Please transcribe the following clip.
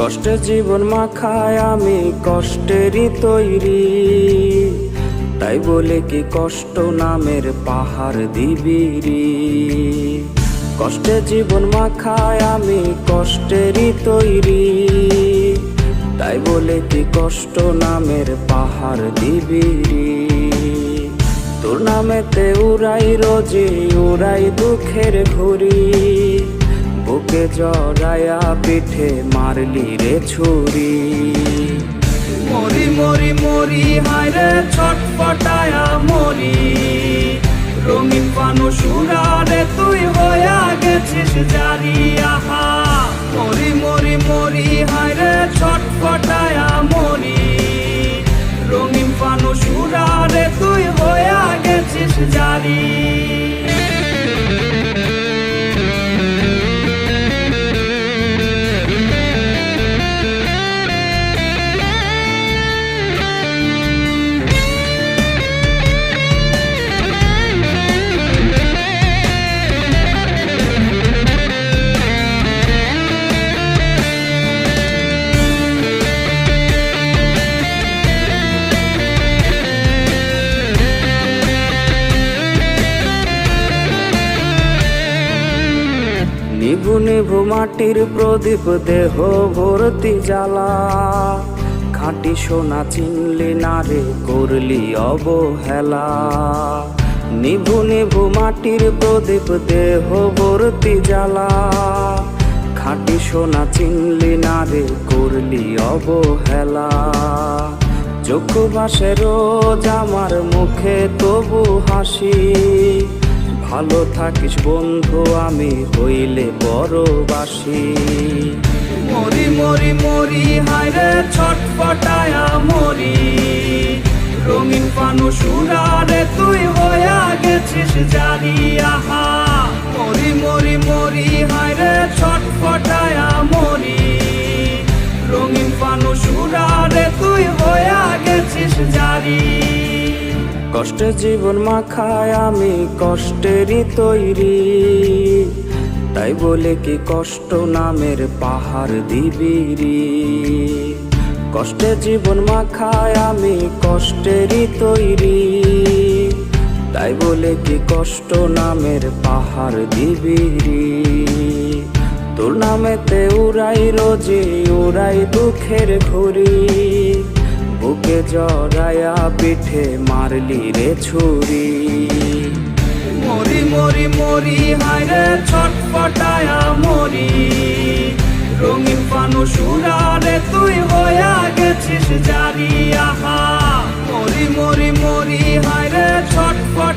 কষ্টে জীবন মাখায় আমি কষ্টেরই তৈরি, তাই বলে কি কষ্ট নামের পাহাড় দিবিরি। কষ্টে জীবন মাখায় আমি কষ্টেরই তৈরি, তাই বলে কি কষ্ট নামের পাহাড় দিবিরি। তোর নামেতে উড়াই রোজে উড়াই দুঃখের ঘুরি, বুকে জড়ায়া পিঠে মারলি রে ছুরি। মরি মরি মরি হায়রে ছটফটায়া মরি, রঙিন ফানুস উড়ারে তুই হইয়া গেছিস জারি। আহা মরি মরি মরি হায়রে ছটফটায়া মরি, রঙিন ফানুস উড়ারে তুই হইয়া গেছিস জারি। নিভু নিভু মাটির প্রদীপ দেহ ভর্তি জ্বালা, খাঁটি সোনা চিনলি না রে করলি অবহেলা। নিভু নিভু মাটির প্রদীপ দেহ ভর্তি জ্বালা, খাঁটি সোনা চিনলি না রে করলি অবহেলা। চক্ষু ভাসে রোজ আমার মুখে তবু হাসি, ভালো থাকিস বন্ধু আমি হইলে বড়বাসি। মরি মরি মরি হায়রে ছটফটায়া মরি, রঙিন ফানুস উড়ারে তুই হইয়া গেছিস জারি। আহা মরি মরি মরি হায়রে ছটফটায়া মরি, রঙিন ফানুস উড়ারে তুই হইয়া গেছিস জারি। কষ্টে জীবন মাখায় আমি কষ্টেরই তৈরি, তাই বলে কি কষ্ট নামের পাহাড় দিবিরি। কষ্টে জীবন মাখায় আমি কষ্টেরই তৈরি, তাই বলে কি কষ্ট নামের পাহাড় দিবিরি। তোর নামেতে উড়াই রোজে উড়াই দুঃখের ঘুরি, বুকে জড়ায়া পিঠে মারলি রে ছুরি। মরি মরি মরি হায়রে ছটফটায়া মরি, রঙিন ফানুস উড়ারে তুই হইয়া গেছিস জারি। আহা মরি মরি মরি হায়রে ছটফট